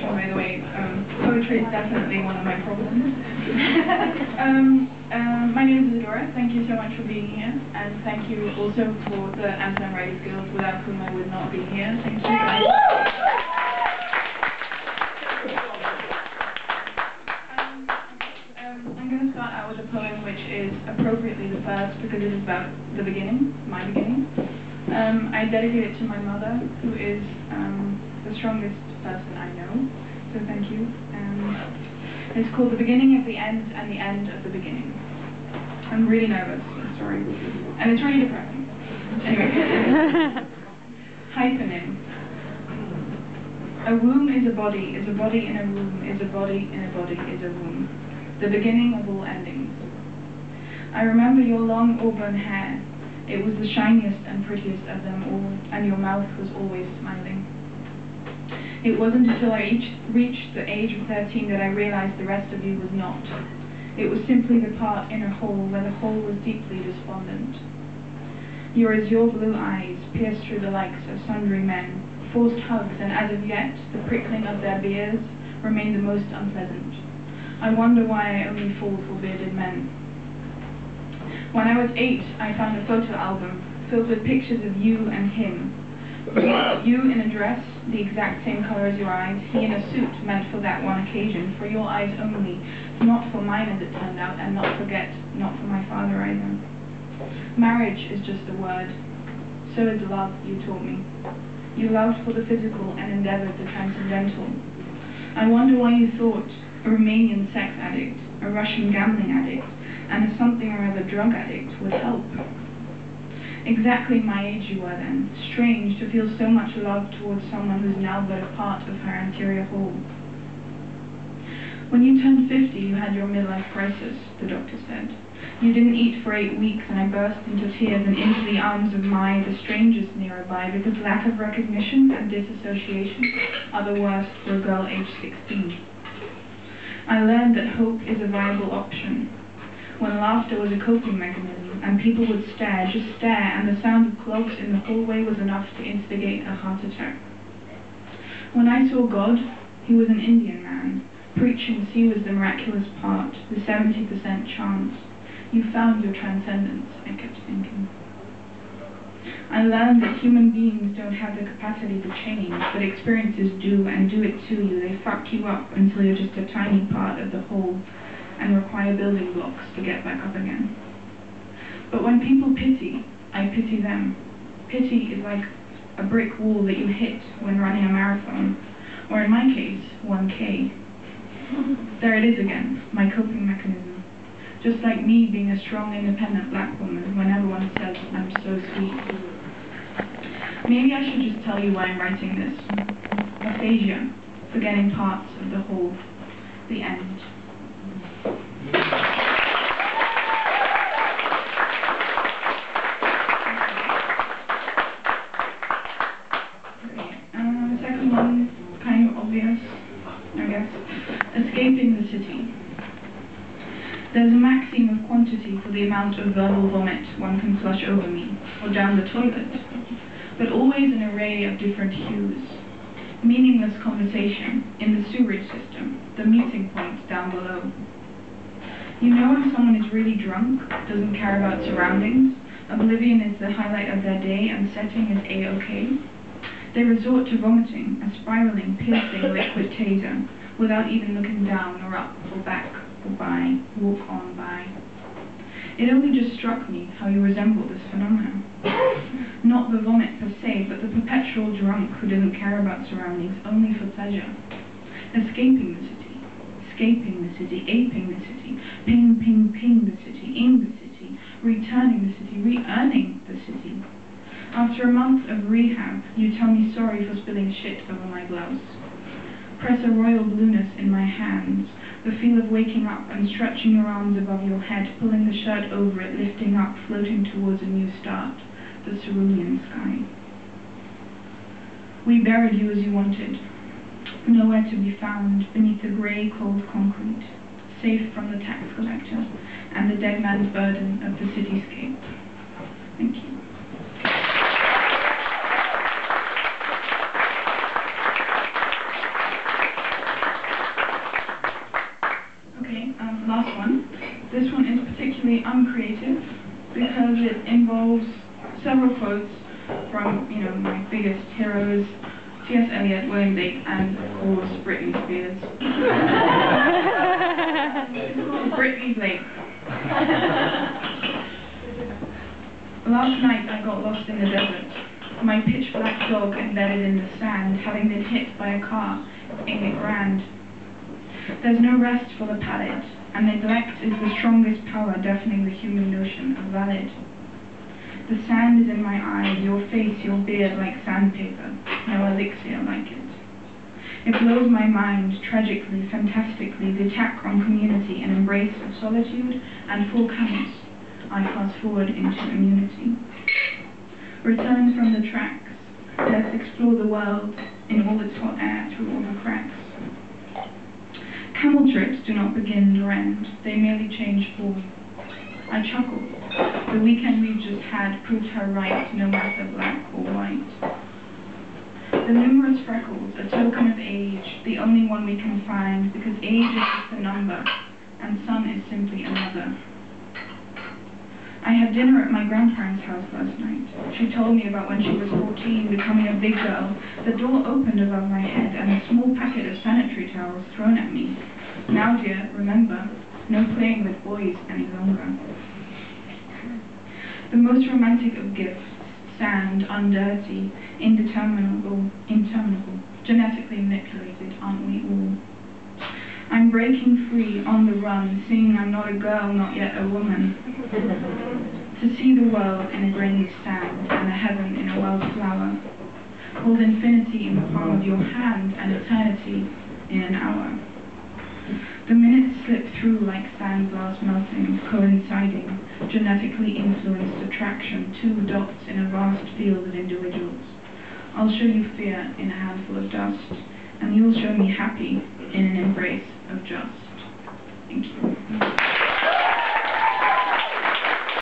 introduction, by the way. Poetry is definitely one of my problems. My name is Isadora. Thank you so much for being here, and thank you also for the Amsterdam Writers Guild, without whom I would not be here. Thank you guys. I'm going to start out with a poem which is appropriately the first because it is about the beginning, my beginning. I dedicate it to my mother, who is the strongest person I know, so thank you. It's called The Beginning of the End and the End of the Beginning. I'm really nervous, sorry. And it's really depressing. Anyway. Hyphening. A womb is a body in a womb, is a body in a body, is a womb. The beginning of all endings. I remember your long auburn hair. It was the shiniest and prettiest of them all, and your mouth was always smiling. It wasn't until I reached the age of 13 that I realized the rest of you was not. It was simply the part in a hole where the hole was deeply despondent. Your azure blue eyes pierced through the likes of sundry men, forced hugs, and as of yet, the prickling of their beards remained the most unpleasant. I wonder why I only fall for bearded men. When I was 8, I found a photo album filled with pictures of you and him. You in a dress, the exact same color as your eyes, he in a suit meant for that one occasion, for your eyes only, not for mine as it turned out, and not for my father either. Marriage is just a word. So is love, you taught me. You loved for the physical and endeavored the transcendental. I wonder why you thought a Romanian sex addict, a Russian gambling addict, and a something or other drug addict would help. Exactly my age you were then, strange to feel so much love towards someone who's now but a part of her anterior whole. When you turned 50, you had your midlife crisis, the doctor said. You didn't eat for 8 weeks, and I burst into tears and into the arms of the strangest nearby, because lack of recognition and disassociation are the worst for a girl aged 16. I learned that hope is a viable option. When laughter was a coping mechanism, and people would stare, just stare, and the sound of clogs in the hallway was enough to instigate a heart attack. When I saw God, he was an Indian man. Preaching see was the miraculous part, the 70% chance. You found your transcendence, I kept thinking. I learned that human beings don't have the capacity to change, but experiences do, and do it to you. They fuck you up until you're just a tiny part of the whole, and require building blocks to get back up again. But when people pity, I pity them. Pity is like a brick wall that you hit when running a marathon, or in my case, 1K. There it is again, my coping mechanism. Just like me being a strong, independent black woman when everyone says I'm so sweet. Maybe I should just tell you why I'm writing this. Aphasia, forgetting parts of the whole, the end. The second one, kind of obvious, I guess. Escaping the city. There's a maxim of quantity for the amount of verbal vomit one can flush over me, or down the toilet, but always an array of different hues. Meaningless conversation in the sewerage system, the meeting points down below. You know when someone is really drunk, doesn't care about surroundings, oblivion is the highlight of their day, and setting is A-OK? They resort to vomiting, a spiraling, piercing liquid taser, without even looking down or up or back or by, walk on by. It only just struck me how you resemble this phenomenon. Not the vomit per se, but the perpetual drunk who doesn't care about surroundings, only for pleasure. Escaping the city, escaping the city, aping the city, ping, ping, ping the city, in the city, returning the city, re-earning the city. After a month of rehab, you tell me sorry for spilling shit over my gloves. Press a royal blueness in my hands, the feel of waking up and stretching your arms above your head, pulling the shirt over it, lifting up, floating towards a new start, the cerulean sky. We buried you as you wanted, nowhere to be found beneath the grey, cold concrete, safe from the tax collector and the dead man's burden of the cityscape. Thank you. because it involves several quotes from, my biggest heroes, T.S. Eliot, William Blake, and of course Britney Spears. Britney Blake. Last night I got lost in the desert. My pitch black dog embedded in the sand, having been hit by a car, in it grand. There's no rest for the palate, and neglect is the strongest power deafening the human notion of valid. The sand is in my eyes, your face, your beard like sandpaper, no elixir like it. It blows my mind, tragically, fantastically, detach from community and embrace of solitude and full counts. I fast forward into immunity. Return from the tracks, let's explore the world in all its hot air through all the cracks. Camel trips do not begin nor end, they merely change form. I chuckle. The weekend we've just had proved her right, no matter black or white. The numerous freckles, a token of age, the only one we can find, because age is just a number, and sun is simply another. I had dinner at my grandparents' house last night. She told me about when she was 14, becoming a big girl. The door opened above my head, and a small packet of sanitary towels thrown at me. Now, dear, remember, no playing with boys any longer. The most romantic of gifts, sand, undirty, interminable, genetically manipulated, aren't we all? I'm breaking free, on the run, singing I'm not a girl, not yet a woman. To see the world in a grain of sand, and a heaven in a wildflower. Hold infinity in the palm of your hand, and eternity in an hour. The minutes slip through like sandblast melting, coinciding, genetically influenced attraction, two dots in a vast field of individuals. I'll show you fear in a handful of dust, and you'll show me happy in an embrace of just. Thank you.